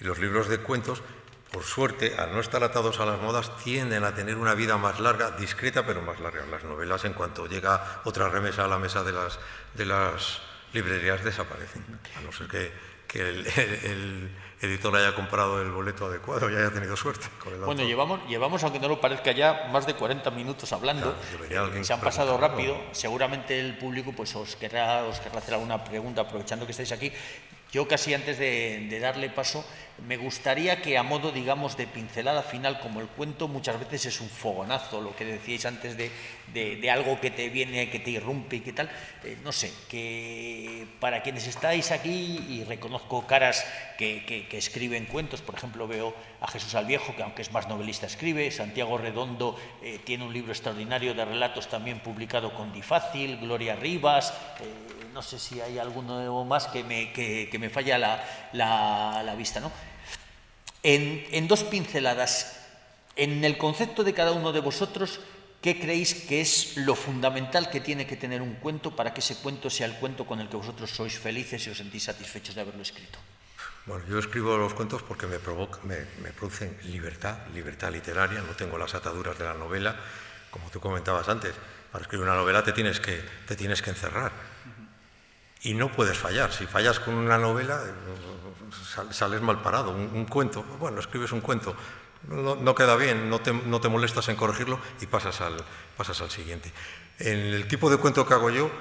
Y los libros de cuentos, por suerte, al no estar atados a las modas, tienden a tener una vida más larga, discreta, pero más larga. Las novelas, en cuanto llega otra remesa a la mesa de las librerías, desaparecen. A no ser que el editor haya comprado el boleto adecuado y haya tenido suerte con el autor. Bueno, llevamos, aunque no lo parezca, ya más de 40 minutos hablando. Claro, se han pasado rápido. Seguramente el público pues os querrá hacer alguna pregunta, aprovechando que estáis aquí. Yo casi antes de darle paso, me gustaría que a modo, digamos, de pincelada final, como el cuento muchas veces es un fogonazo, lo que decíais antes de algo que te viene, que te irrumpe y qué tal, no sé, que para quienes estáis aquí, y reconozco caras que escriben cuentos, por ejemplo veo a Jesús Alviejo, que aunque es más novelista escribe, Santiago Redondo tiene un libro extraordinario de relatos también publicado con Difácil, Gloria Rivas, no sé si hay alguno más que me falla la vista, ¿no? En 2 pinceladas, en el concepto de cada uno de vosotros, ¿qué creéis que es lo fundamental que tiene que tener un cuento para que ese cuento sea el cuento con el que vosotros sois felices y os sentís satisfechos de haberlo escrito? Bueno, yo escribo los cuentos porque me producen libertad literaria, no tengo las ataduras de la novela, como tú comentabas antes. Para escribir una novela te tienes que encerrar. Y no puedes fallar. Si fallas con una novela, sales mal parado. Un cuento, bueno, escribes un cuento, no queda bien, no te molestas en corregirlo y pasas al siguiente. En el tipo de cuento que hago yo,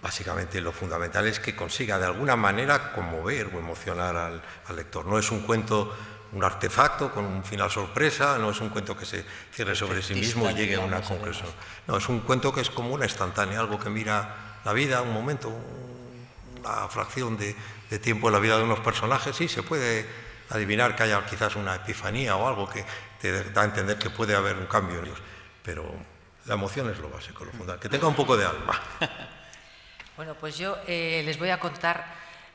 básicamente lo fundamental es que consiga de alguna manera conmover o emocionar al lector. No es un cuento, un artefacto con un final sorpresa, no es un cuento que se cierre sobre sí mismo y llegue a una conclusión. No, es un cuento que es como una instantánea, algo que mira la vida, un momento, una fracción de tiempo en la vida de unos personajes. Sí, se puede adivinar que haya quizás una epifanía o algo que te da a entender que puede haber un cambio en ellos, pero la emoción es lo básico, lo fundamental, que tenga un poco de alma. Bueno, pues yo les voy a contar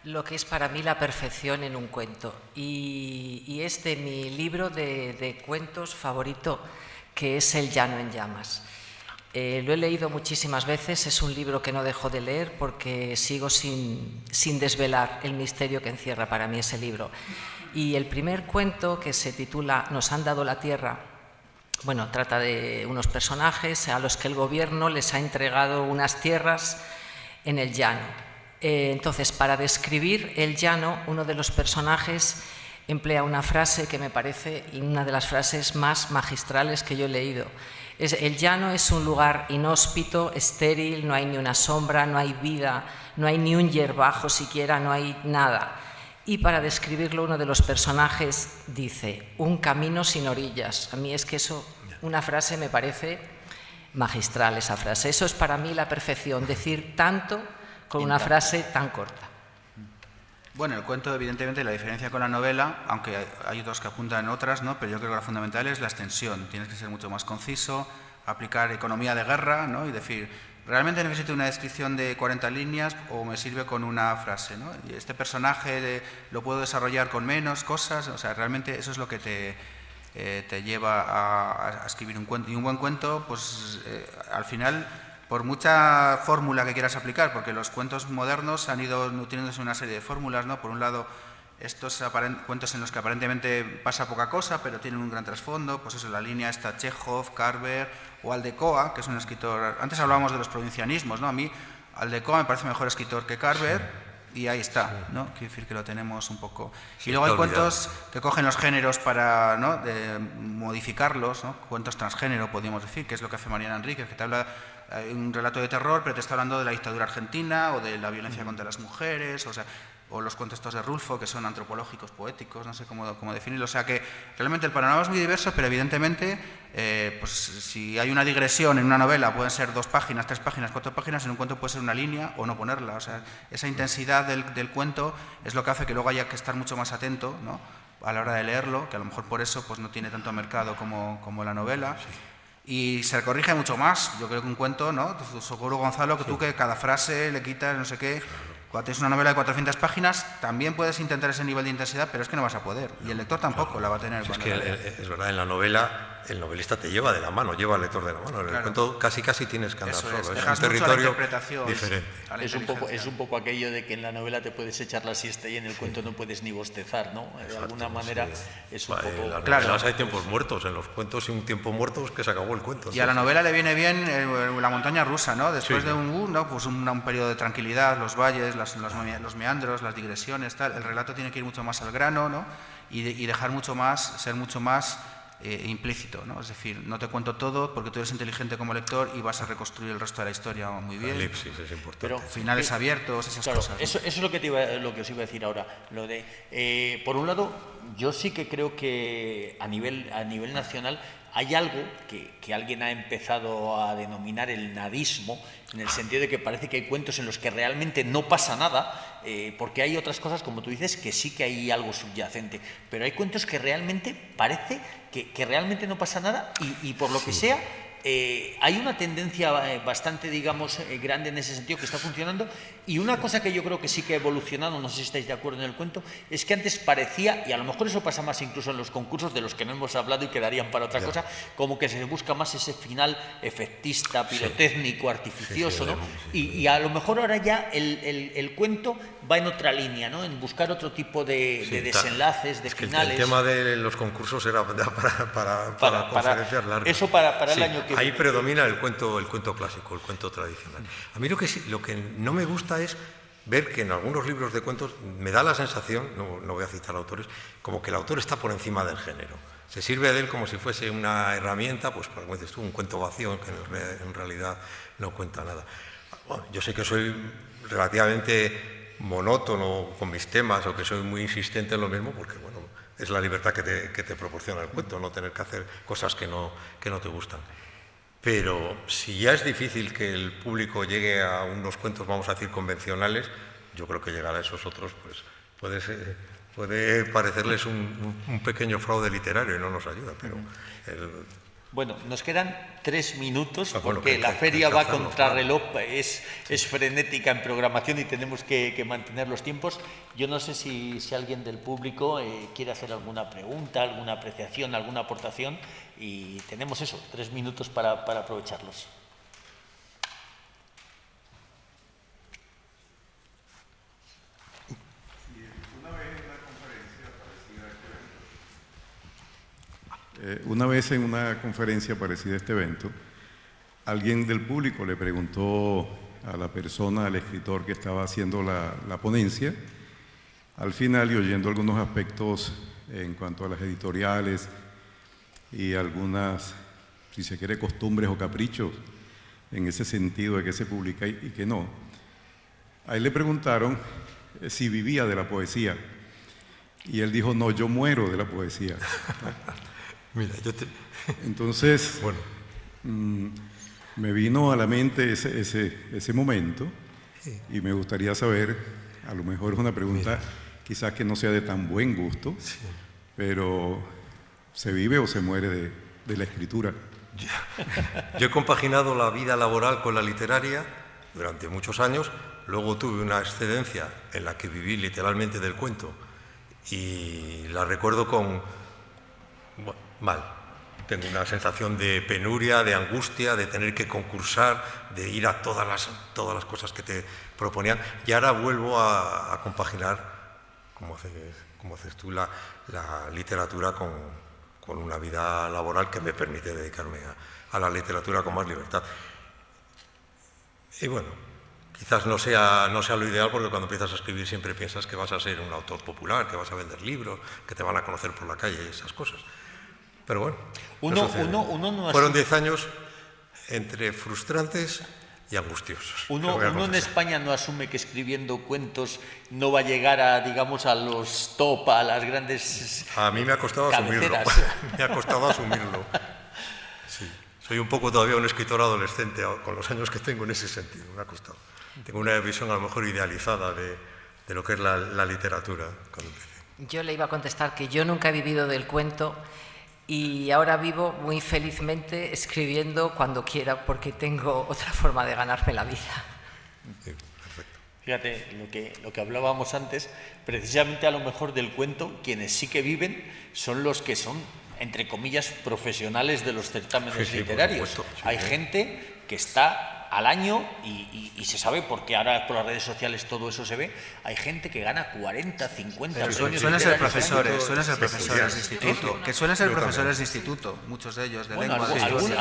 lo que es para mí la perfección en un cuento, y es de mi libro de cuentos favorito, que es El llano en llamas. Lo he leído muchísimas veces, es un libro que no dejo de leer porque sigo sin desvelar el misterio que encierra para mí ese libro. Y el primer cuento, que se titula Nos han dado la tierra, bueno, trata de unos personajes a los que el gobierno les ha entregado unas tierras en el llano. Entonces, para describir el llano, uno de los personajes emplea una frase que me parece una de las frases más magistrales que yo he leído. El llano es un lugar inhóspito, estéril, no hay ni una sombra, no hay vida, no hay ni un hierbajo siquiera, no hay nada. Y para describirlo, uno de los personajes dice, un camino sin orillas. A mí es que eso, una frase me parece magistral, esa frase. Eso es para mí la perfección, decir tanto con una frase tan corta. Bueno, el cuento, evidentemente, la diferencia con la novela, aunque hay otros que apuntan otras, ¿no? Pero yo creo que la fundamental es la extensión. Tienes que ser mucho más conciso, aplicar economía de guerra, ¿no? Y decir, ¿realmente necesito una descripción de 40 líneas o me sirve con una frase, ¿no? Y este personaje lo puedo desarrollar con menos cosas, o sea, realmente eso es lo que te lleva a escribir un cuento. Y un buen cuento, pues al final, por mucha fórmula que quieras aplicar, porque los cuentos modernos han ido nutriéndose una serie de fórmulas, ¿no? Por un lado, estos cuentos en los que aparentemente pasa poca cosa, pero tienen un gran trasfondo, pues eso, la línea está Chekhov, Carver o Aldecoa, que es un escritor. Antes hablábamos de los provincianismos, ¿no? A mí Aldecoa me parece mejor escritor que Carver. Y ahí está, ¿no? Quiero decir que lo tenemos un poco. Y luego hay cuentos que cogen los géneros para, ¿no? Modificarlos, ¿no? Cuentos transgénero, podríamos decir, que es lo que hace Mariana Enríquez, que te habla un relato de terror, pero te está hablando de la dictadura argentina o de la violencia contra las mujeres, o los cuentos de Rulfo, que son antropológicos, poéticos, no sé cómo definirlo. O sea que realmente el panorama es muy diverso, pero evidentemente, pues si hay una digresión en una novela, pueden ser 2 páginas, 3 páginas, 4 páginas, en un cuento puede ser una línea o no ponerla. O sea, esa intensidad del cuento es lo que hace que luego haya que estar mucho más atento, ¿no? A la hora de leerlo, que a lo mejor por eso pues no tiene tanto mercado como la novela. Y se corrige mucho más. Yo creo que un cuento, ¿no? Seguro, Gonzalo, que tú que cada frase le quitas no sé qué. Cuando tienes una novela de 400 páginas, también puedes intentar ese nivel de intensidad, pero es que no vas a poder. Y el lector tampoco la va a tener. Es que es verdad, en la novela el novelista te lleva de la mano, lleva al lector de la mano. En el cuento casi tienes que andar solo. Es un territorio diferente. Es un poco aquello de que en la novela te puedes echar la siesta y en el cuento no puedes ni bostezar, ¿no? De alguna manera es un poco... En las novelas hay tiempos muertos, en los cuentos sin un tiempo muerto es que se acabó el cuento. Y a la novela le viene bien la montaña rusa, ¿no? Después de un periodo de tranquilidad, los valles, los meandros, las digresiones, tal. El relato tiene que ir mucho más al grano, ¿no? Y dejar mucho más, ser mucho más implícito, ¿no? Es decir, no te cuento todo porque tú eres inteligente como lector y vas a reconstruir el resto de la historia muy bien. La elipsis es importante. Pero finales abiertos, esas cosas, ¿no? Eso es lo que os iba a decir ahora. Lo de, por un lado, yo sí que creo que a nivel nacional hay algo que alguien ha empezado a denominar el nadismo, en el sentido de que parece que hay cuentos en los que realmente no pasa nada, porque hay otras cosas, como tú dices, que sí que hay algo subyacente, pero hay cuentos que realmente parece que realmente no pasa nada y por lo que sea, hay una tendencia bastante, digamos, grande en ese sentido que está funcionando. Y una cosa que yo creo que sí que ha evolucionado, no sé si estáis de acuerdo en el cuento, es que antes parecía, y a lo mejor eso pasa más incluso en los concursos de los que no hemos hablado y quedarían para otra cosa, como que se busca más ese final efectista, pirotécnico, artificioso, ¿no? Y a lo mejor ahora ya el cuento va en otra línea, ¿no? En buscar otro tipo de desenlaces, de finales. El tema de los concursos era para conferencias largas. Eso para el año que viene. Ahí predomina el cuento clásico, el cuento tradicional. A mí lo que no me gusta es ver que en algunos libros de cuentos me da la sensación, no voy a citar autores, como que el autor está por encima del género. Se sirve de él como si fuese una herramienta, pues como dices tú, un cuento vacío que en realidad no cuenta nada. Bueno, yo sé que soy relativamente monótono con mis temas o que soy muy insistente en lo mismo, porque bueno, es la libertad que te proporciona el cuento, no tener que hacer cosas que no te gustan. Pero si ya es difícil que el público llegue a unos cuentos, vamos a decir, convencionales, yo creo que llegar a esos otros, pues puede parecerles un pequeño fraude literario y no nos ayuda, pero... Bueno, nos quedan 3 minutos porque la feria va contra reloj, es frenética en programación y tenemos que mantener los tiempos. Yo no sé si alguien del público quiere hacer alguna pregunta, alguna apreciación, alguna aportación, y tenemos 3 minutos para aprovecharlos. Una vez en una conferencia parecida a este evento, alguien del público le preguntó a la persona, al escritor que estaba haciendo la ponencia. Al final, y oyendo algunos aspectos en cuanto a las editoriales y algunas, si se quiere, costumbres o caprichos en ese sentido de qué se publica y qué no, a él le preguntaron si vivía de la poesía. Y él dijo, no, yo muero de la poesía. Mira, Entonces, bueno, me vino a la mente ese momento y me gustaría saber, a lo mejor es una pregunta quizás que no sea de tan buen gusto, pero ¿se vive o se muere de la escritura? yo he compaginado la vida laboral con la literaria durante muchos años, luego tuve una excedencia en la que viví literalmente del cuento y la recuerdo mal. Tengo una sensación de penuria, de angustia, de tener que concursar, de ir a todas las cosas que te proponían. Y ahora vuelvo a compaginar, como haces tú, la literatura con una vida laboral que me permite dedicarme a la literatura con más libertad. Y bueno, quizás no sea lo ideal, porque cuando empiezas a escribir siempre piensas que vas a ser un autor popular, que vas a vender libros, que te van a conocer por la calle y esas cosas. Pero bueno, fueron 10 años entre frustrantes y angustiosos. Uno en España no asume que escribiendo cuentos no va a llegar a, digamos, a los top, a las grandes A mí me ha costado cabeceras. asumirlo. Me ha costado asumirlo. Sí. Soy un poco todavía un escritor adolescente con los años que tengo en ese sentido. Me ha costado. Tengo una visión a lo mejor idealizada de lo que es la literatura cuando empecé. Yo le iba a contestar que yo nunca he vivido del cuento y ahora vivo muy felizmente escribiendo cuando quiera, porque tengo otra forma de ganarme la vida. Sí, perfecto. Fíjate, lo que hablábamos antes, precisamente a lo mejor del cuento, quienes sí que viven son los que son, entre comillas, profesionales de los certámenes literarios. Por supuesto, Hay gente que está al año, y se sabe porque ahora por las redes sociales todo eso se ve, hay gente que gana 40, 50 premios Suelen ser literarios. profesores de instituto, que suelen ser profesores de instituto, muchos de ellos, de Bueno, lengua, de historia,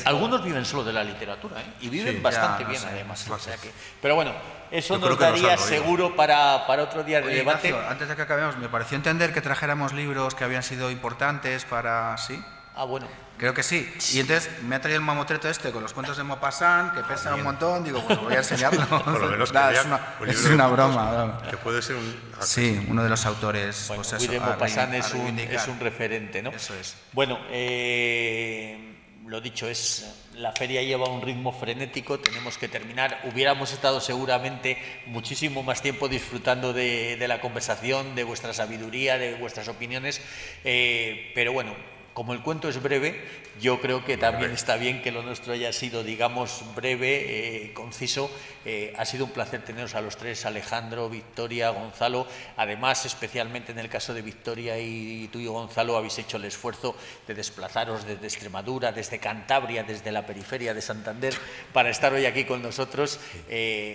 algunos viven solo de la literatura, ¿eh? Y viven bastante bien, además. O sea que, pero bueno, eso Yo creo nos que nos daría han oído. seguro para otro día de Oye, debate. Ignacio, antes de que acabemos, me pareció entender que trajéramos libros que habían sido importantes para... ¿Sí? Ah, bueno. Creo que sí. Y entonces me ha traído el mamotreto este con los cuentos de Maupassant, que pesan un montón. Digo, pues voy a enseñarlo. Por lo menos Nada, que es una, un es libro una de broma. que puede ser un... Sí, uno de los autores. Bueno, pues eso, Guy de a Maupassant reivindicar. es un referente, ¿no? Eso es. Bueno, lo dicho, la feria lleva un ritmo frenético, tenemos que terminar. Hubiéramos estado seguramente muchísimo más tiempo disfrutando de la conversación, de vuestra sabiduría, de vuestras opiniones, pero bueno, como el cuento es breve, yo creo que también está bien que lo nuestro haya sido, digamos, breve, conciso. Ha sido un placer teneros a los tres, Alejandro, Victoria, Gonzalo. Además, especialmente en el caso de Victoria y tú y Gonzalo, habéis hecho el esfuerzo de desplazaros desde Extremadura, desde Cantabria, desde la periferia de Santander, para estar hoy aquí con nosotros.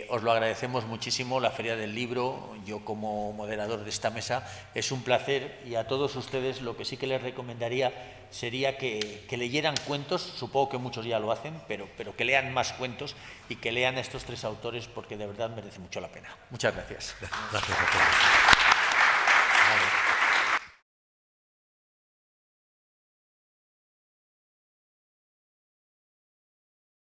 Os lo agradecemos muchísimo. La Feria del Libro, yo como moderador de esta mesa, es un placer, y a todos ustedes lo que sí que les recomendaría sería que leyeran cuentos. Supongo que muchos ya lo hacen, pero que lean más cuentos y que lean a estos tres autores, porque de verdad merece mucho la pena. Muchas gracias. Gracias a todos.